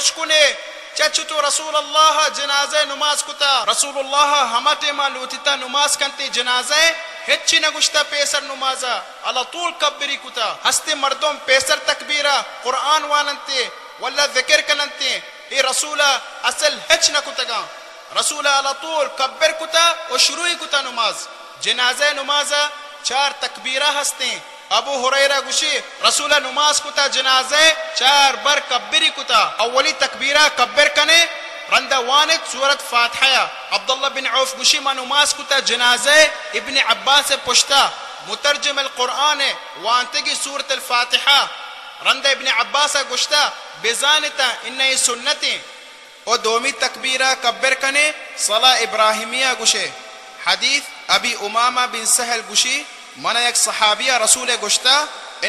اشکنے چچتو رسول اللہ جنازہ نماز کتا رسول اللہ ہماتے ما لوتتا نماز کنتے جنازہ ہچی نگشتا پیسر نمازا على طول کبری کتا ہستے مردم پیسر تکبیرہ قرآن واننتے ولا ذکر کننتے اے رسول اصل ہچ نکتا رسول على طول کبر کتا و شروعی کتا نماز جنازہ نمازا 4 تکبیرہ ہستے ابو ہریرہ گوشی رسول نماز کتا جنازہ 4 بار کبری کتا اولی تکبیرہ کبر کنے رندہ وانت سورت فاتحہ عبداللہ بن عوف گوشی ما نماز کتا جنازہ ابن عباس پشتا مترجم القرآن وانتگی سورت الفاتحہ رندہ ابن عباس گوشتا بزانتا انہی سنتیں او دومی تکبیرہ کبر کنے صلاة ابراہیمیہ گوشے حدیث ابی امامہ بن سہل گوشی من ایک صحابیہ رسول گوشتا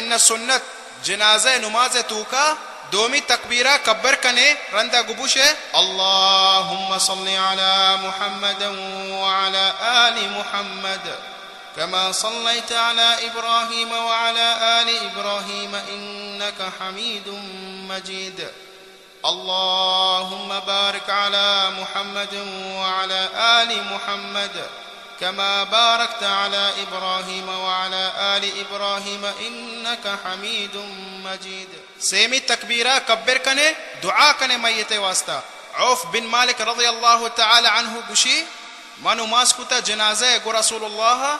ان سنت جنازہ نماز توکا دومی تکبیرہ کبر کنے رندہ گبوشے اللہم صلی علی محمد وعلى آل محمد كما صليت على إبراهيم وعلى آل إبراهيم إنك حميد مجيد اللهم بارك على محمد وعلى آل محمد كما باركت على إبراهيم وعلى آل إبراهيم إنك حميد مجيد سيمي تكبيرا كبر كنه دعا كنه ميت واسطة عوف بن مالك رضي الله تعالى عنه بشي ما نماز كتا جنازة رسول الله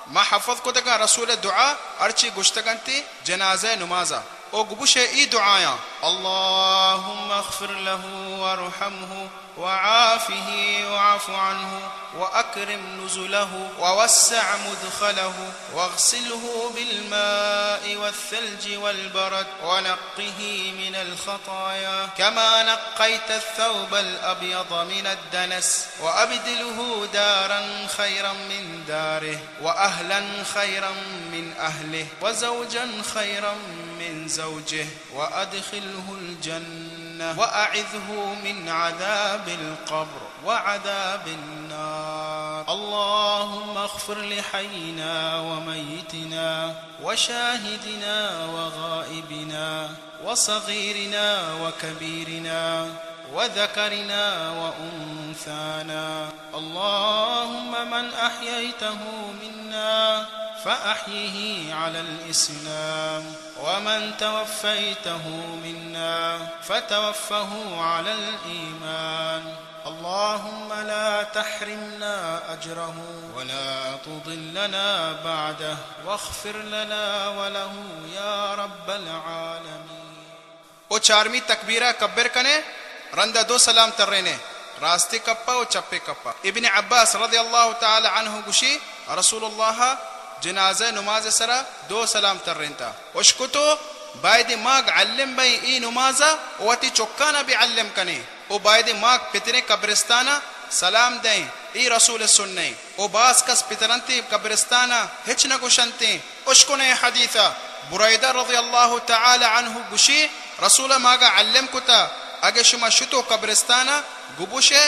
ما حفظ كتا رسول الدعاء أرشي قشتغنتي جنازة نمازة او گبوش ای دعایا اللهم اغفر له وارحمه وعافه واعف عنه وأكرم نزله ووسع مدخله واغسله بالماء والثلج والبرد ونقه من الخطايا كما نقيت الثوب الأبيض من الدنس وأبدله دارا خيرا من داره وأهلا خيرا من أهله وزوجا خيرا من زوجه وأدخله الجنة وأعذه من عذاب القبر وعذاب النار اللهم اغفر لحينا وميتنا وشاهدنا وغائبنا وصغيرنا وكبيرنا وذكرنا وأنثانا اللهم من أحييته منا فأحيه على الإسلام ومن توفيته منا فتوفه على الإيمان اللهم لا تحرمنا أجره ولا تضلنا بعده واغفر لنا وله يا رب العالمين او چارمی تکبیرہ کبر کنے رندہ 2 سلام ترنے راستے کپا و چپے کپا ابن عباس رضی اللہ تعالی عنہ گوشی رسول اللہ جنازہ نماز سرا 2 سلام ترنتا اشکتو باید ماغ علم بای ای نمازہ واتی چکانا بھی علم کنے او باید ماغ پتنے قبرستانا سلام دیں ای رسول سننے او باس کس پترنتی قبرستانا ہچ نہ گوشنتے اشکنے حدیثہ برائدہ رضی اللہ تعالی عنہ گوشی رسول ماغا علم کتا اگر شما شتو قبرستانا گبوشے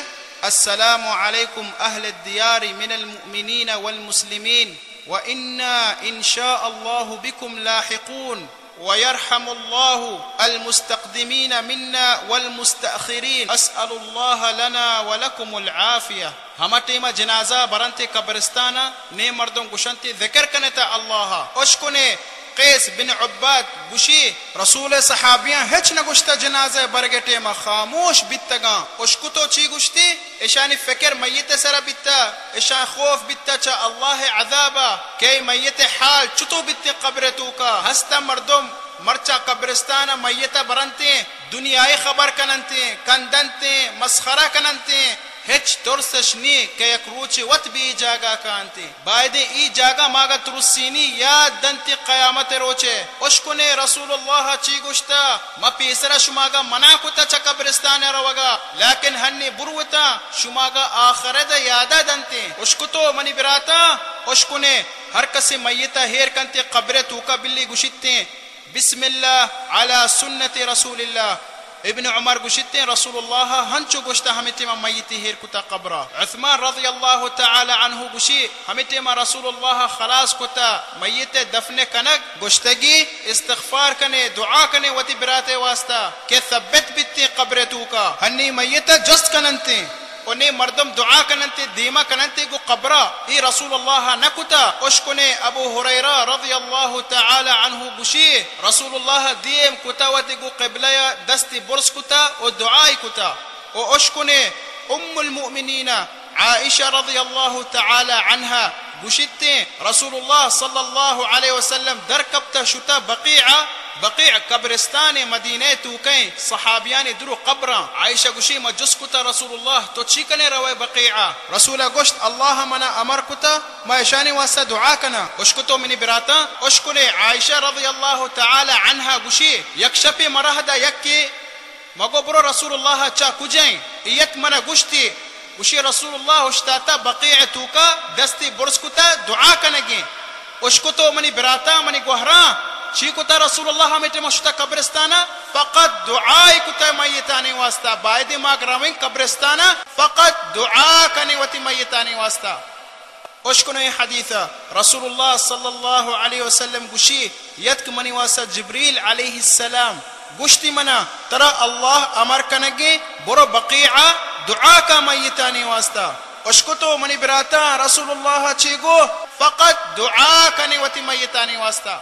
السلام علیکم اہل الدیار من المؤمنین والمسلمین وإنا إن شاء الله بكم لاحقون ويرحم الله المستقدمين منا والمستأخرين أسأل الله لنا ولكم العافية ہما ٹیما جنازہ برنتے قبرستانا نے مردوں گشنتے ذکر کنتا اللہ اشکنے قیس بن عباد گوشی رسول صحابیاں ہچ نہ گشتا جنازہ برگے ٹیما خاموش بیتگاں اشکتو چی گشتی اشانی فکر میت سر بیتا اشان خوف بیتا چا اللہ عذابا کہ میت حال چتو بیت قبرتو کا ہستا مردم مرچا قبرستانا میت برنتے دنیای خبر کننتے کندنتے مسخرہ کننتے ہچ ترسش نی کہ یک روچ وط بھی جاگا کانتے باید ای جاگا ماگا ترسینی یاد دنتی قیامت روچے اشکنے رسول اللہ چی گشتا ما پیسرا شماگا منع کتا چا قبرستان روگا لیکن ہنی بروتا شماگا آخرت یادا دنتے اشکتو منی براتا اشکنے ہر کسی میتا ہیر کنتے قبر توکا بلی گشتے بسم اللہ علی سنت رسول اللہ ابن عمر گوشتے رسول اللہ ہنچو گوشتا ہمیتے ما میتی ہیر کتا قبرہ. عثمان رضی اللہ تعالی عنہ گوشی ہمیتے ما رسول اللہ خلاص کتا میت دفن کنک گوشتگی استغفار کنے دعا کنے وتی براتے واسطہ کہ ثبت بیتے قبر تو کا ہنی میت جست کننتے انہیں مردم دعا کننتے دیما کننتے گو قبرہ ای رسول اللہ نکتا اشکنے ابو ہریرہ رضی اللہ تعالی عنہ گوشی رسول اللہ دیم کتا وتی گو قبلہ دستی برس کتا و دعائی کتا و اشکنے ام المؤمنین عائشہ رضی اللہ تعالی عنہ گوشتے رسول اللہ صلی اللہ علیہ وسلم در کبتا شتا بقیع قبرستان مدینہ تو کہیں صحابیان درو قبران عائشہ گوشی ما جس کتا رسول اللہ تو چی کنے روے بقیعہ رسول گوشت اللہ منا امر کتا ما اشانی واسطہ دعا کنا اشکتو منی براتا اشکنے عائشہ رضی اللہ تعالی عنہ گوشی یک شپی مرہدہ یکی مگو برو رسول اللہ چا کجائیں ایت منا گوشتی گوشی رسول اللہ اشتاتا بقیع تو کا دستی برس کتا دعا کنگی اشکتو منی براتا منی گوہران چی کتا رسول اللہ ہمیتے مشتا قبرستانا فقط دعائی کتا میتانی واسطہ باید ماک روین قبرستانا فقط دعا کنی وتی میتانی واسطہ اشکنو یہ حدیثہ رسول اللہ صلی اللہ علیہ وسلم گوشی یدک منی واسطہ جبریل علیہ السلام گوشتی منا ترى اللہ امر کنگی برو بقیعہ دعا کا میتانی واسطہ اشکتو منی براتا رسول اللہ چی گو فقط دعا کنی وتی میتانی واسطہ